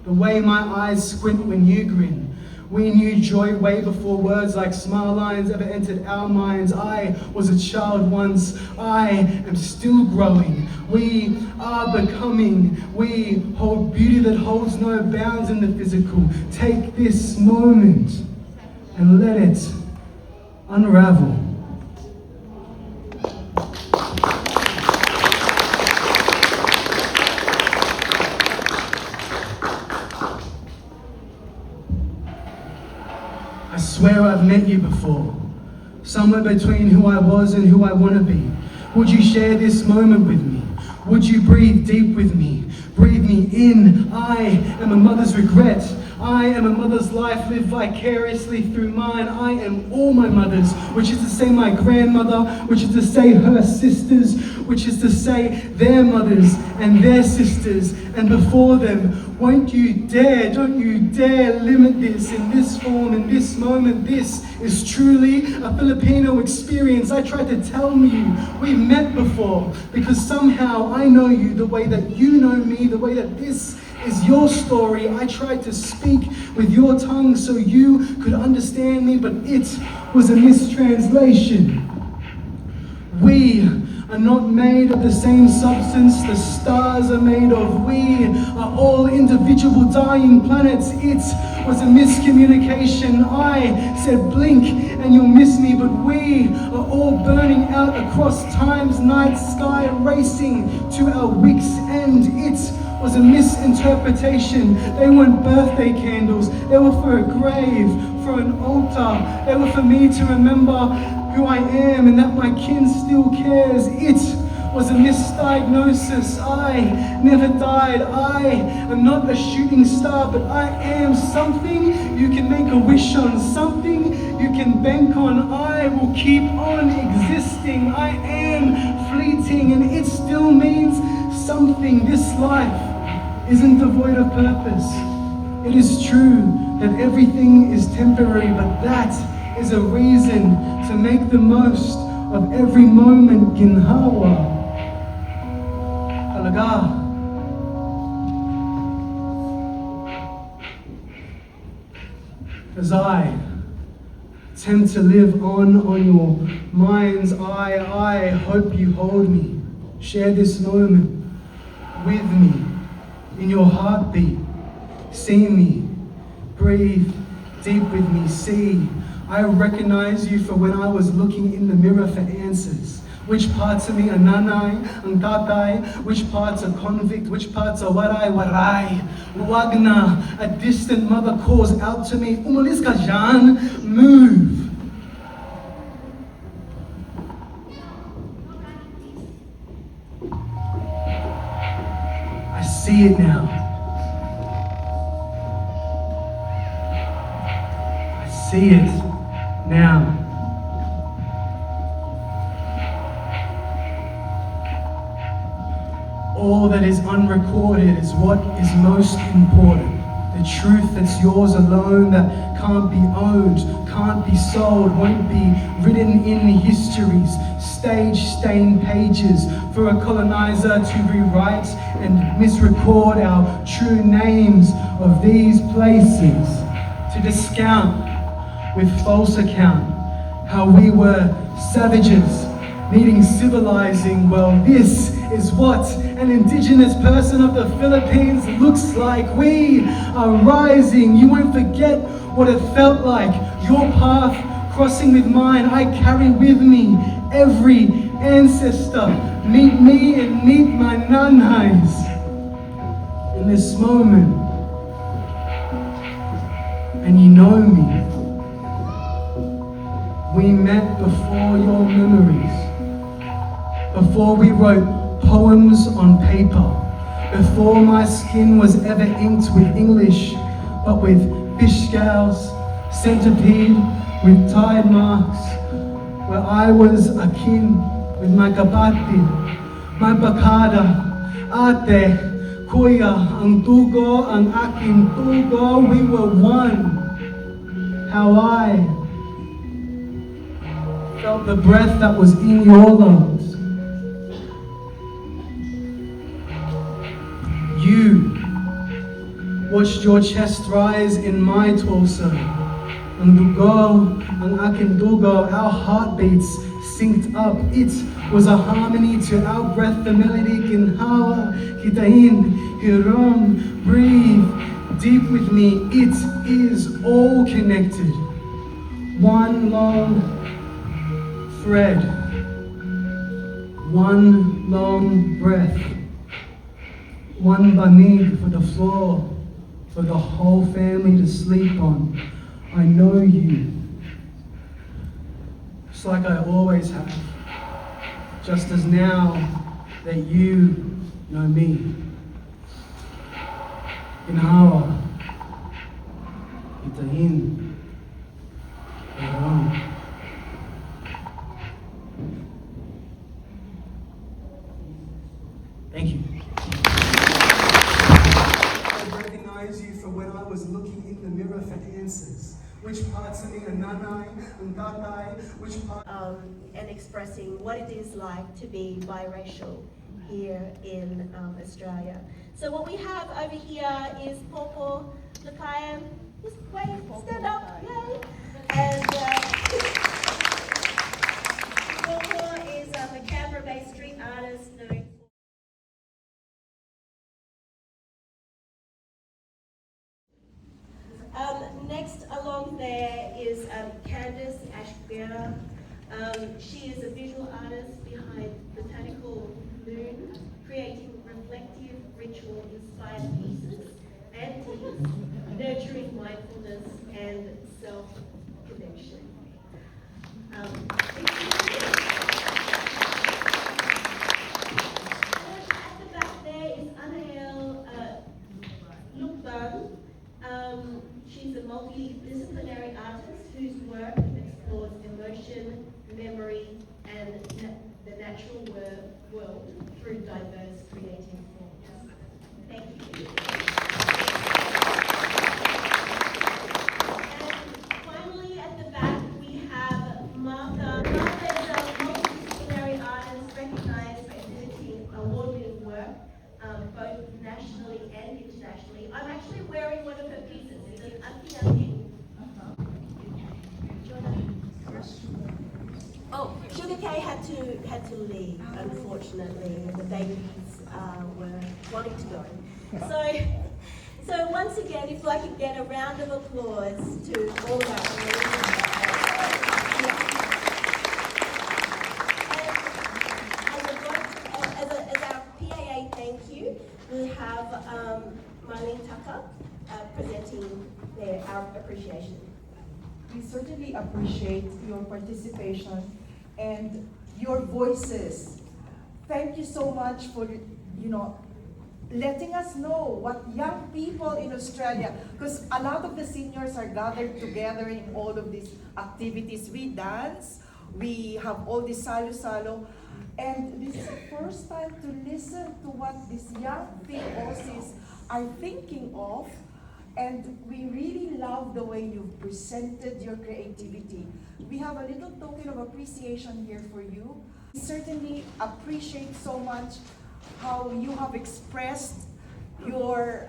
Speaker 10: The way my eyes squint when you grin. We knew joy way before words like smile lines ever entered our minds. I was a child once. I am still growing. We are becoming. We hold beauty that holds no bounds in the physical. Take this moment and let it unravel. I swear I've met you before, somewhere between who I was and who I want to be. Would you share this moment with me? Would you breathe deep with me? Breathe me in. I am a mother's regret. I am a mother's life lived vicariously through mine. I am all my mothers, which is to say my grandmother, which is to say her sisters, which is to say their mothers and their sisters, and before them. Won't you dare, don't you dare limit this in this form, in this moment. This is truly a Filipino experience. I tried to tell you we've met before because somehow I know you the way that you know me, the way that this is your story. I tried to speak with your tongue so you could understand me, but it was a mistranslation. We are not made of the same substance the stars are made of. We are all individual dying planets. It was a miscommunication. I said blink and you'll miss me, but we are all burning out across time's night sky, racing to our wits' end. It was a misinterpretation. They weren't birthday candles. They were for a grave, for an altar. They were for me to remember who I am and that my kin still cares. It was a misdiagnosis. I never died. I am not a shooting star, but I am something you can make a wish on, something you can bank on. I will keep on existing. I am fleeting and it still means something. This life isn't devoid of purpose. It is true that everything is temporary, but that is a reason to make the most of every moment. Ginhawa. Talaga. As I attempt to live on your mind's eye, I hope you hold me, share this moment with me in your heartbeat. See me, breathe deep with me, see. I recognize you for when I was looking in the mirror for answers. Which parts of me are nanay, ang tatay, which parts are convict, which parts are waray. Wag na, a distant mother calls out to me, umalis ka dyan, move. I see it now. I see it now. All that is unrecorded is what is most important. The truth that's yours alone, that can't be owned, can't be sold, won't be written in histories, stage-stained pages for a colonizer to rewrite and misrecord our true names of these places, to discount with false account how we were savages needing civilizing. Well, this is what an indigenous person of the Philippines looks like. We are rising. You won't forget what it felt like. Your path crossing with mine, I carry with me every ancestor. Meet me and meet my nanays in this moment. And you know me. We met before your memories, before we wrote poems on paper, before my skin was ever inked with English, but with fish scales, centipede, with tide marks, where I was akin with my kapatid, my bakada, ate, kuya, ang tugo, ang aking tugo, we were one. How I felt the breath that was in your lungs. You watched your chest rise in my torso. Ang dugo, ang aking dugo, our heartbeats synced up. It was a harmony to our breath, the melody. Ginhawa, kitain, hiram, breathe deep with me. It is all connected. one long thread, one long breath, one banig for the floor, for the whole family to sleep on. I know you, just like I always have, just as now that you know me. Inhawa, itahin, Eron. Thank you.
Speaker 11: I recognize you from when I was looking in the mirror for answers. Which parts of me are nanai and tatai, which part...
Speaker 1: and expressing what it is like to be biracial here in Australia. So what we have over here is Popo Lakayan. Just wave, stand up, yay! And Popo is a Canberra-based street artist known next along there is Candice Ashbera. She is a visual artist behind Botanical Moon, creating reflective, ritual-inspired pieces and teas, nurturing mindfulness and self-connection. At the back there is Anael Lukban. She's a multidisciplinary artist whose work explores emotion, memory, and the natural world through diverse creative forms. Thank you. And finally, at the back, we have Martha. Martha is a multidisciplinary artist recognized for exhibiting award-winning work, both nationally and internationally. I'm actually wearing one of her pieces. Is it Auntie? Oh, Sugar Kay had to leave, unfortunately. The babies were wanting to go. So once again, if I could get a round of applause to all of our as our PAA thank you, we have Marlene Tucker presenting our appreciation.
Speaker 3: We certainly appreciate your participation and your voices. Thank you so much for, letting us know what young people in Australia, because a lot of the seniors are gathered together in all of these activities. We dance, we have all this salo-salo, and this is the first time to listen to what these young POCs are thinking of. And we really love the way you've presented your creativity. We have a little token of appreciation here for you. We certainly appreciate so much how you have expressed your,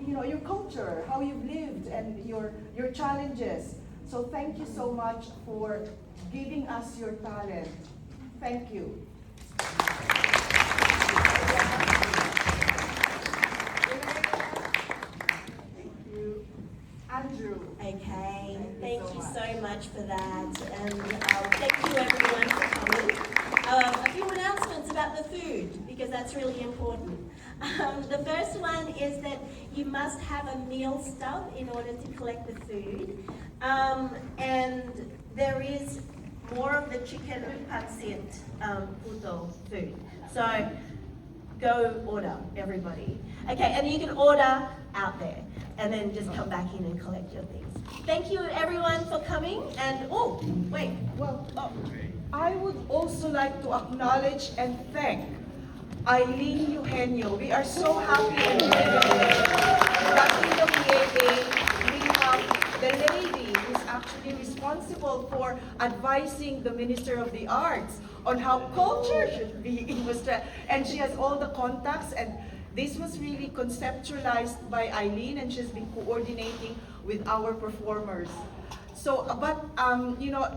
Speaker 3: your culture, how you've lived, and your challenges. So thank you so much for giving us your talent. Thank you. Andrew.
Speaker 1: Okay, thank you so much for that, and thank you everyone for coming. A few announcements about the food, because that's really important. The first one is that you must have a meal stub in order to collect the food, and there is more of the chicken pancit puto food. So go order, everybody. Okay, and you can order out there, and then just come back in and collect your things. Thank you everyone for coming, and
Speaker 3: I would also like to acknowledge and thank Eileen Eugenio. We are so happy and privileged that in the PAA we have the lady who's actually responsible for advising the Minister of the Arts on how culture should be in Australia. And she has all the contacts, and this was really conceptualized by Eileen, and she's been coordinating with our performers. So,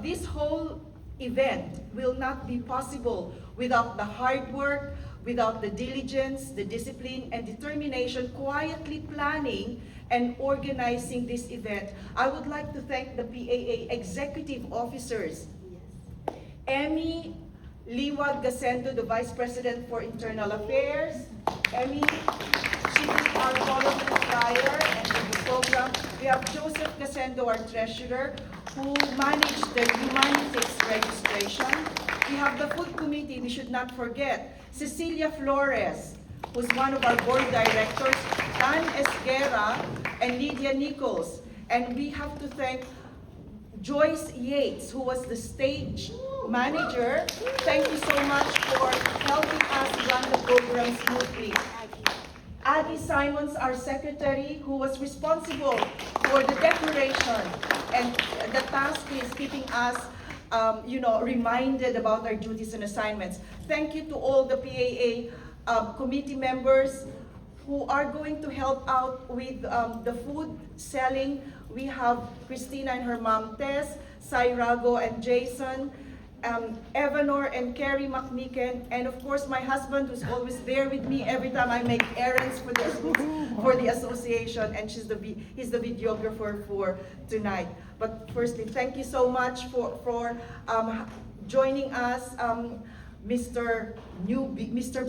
Speaker 3: this whole event will not be possible without the hard work, without the diligence, the discipline, and determination quietly planning and organizing this event. I would like to thank the PAA executive officers, Emmy Liwag Gasendo, the Vice President for Internal Affairs. Emmy, she did our follow-up flyer and the program. We have Joseph Gasendo, our treasurer, who managed the humanities registration. We have the food committee, we should not forget. Cecilia Flores, who's one of our board directors, Dan Esguerra, and Lydia Nichols. And we have to thank Joyce Yates, who was the stage manager. Thank you so much for helping us run the program smoothly. Addie Simons, our secretary, who was responsible for the decoration, and the task is keeping us reminded about our duties and assignments. Thank you to all the PAA committee members who are going to help out with the food selling. We have Christina and her mom Tess, Sairago and Jason, Evanor and Carrie McMicken, and of course my husband, who's always there with me every time I make errands for the association, and he's the videographer for tonight. But firstly, thank you so much for joining us, Mr.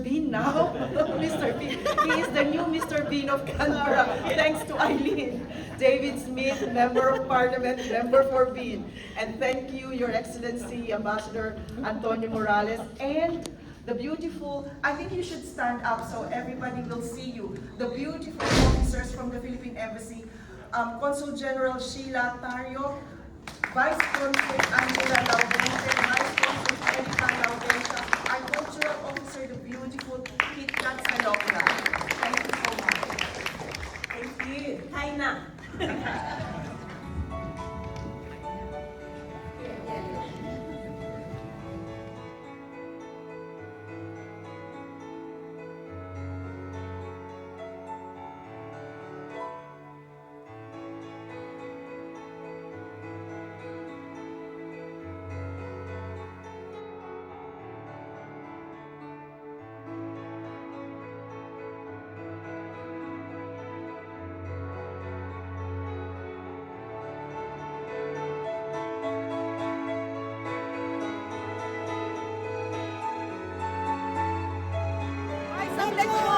Speaker 3: Bean now. Mr. Bean. He is the new Mr. Bean of Canberra, thanks to Eileen. David Smith, Member of Parliament, Member for Bean. And thank you, Your Excellency, Ambassador Antonio Morales, and the beautiful, I think you should stand up so everybody will see you, the beautiful officers from the Philippine Embassy, Consul General Sheila Tario, Vice Consul Angela Laudente, Vice Consul Erika Laudenta, our cultural officer, the beautiful Kit Kat Salokla. Thank you so much. Thank you. Kaina. Let's go!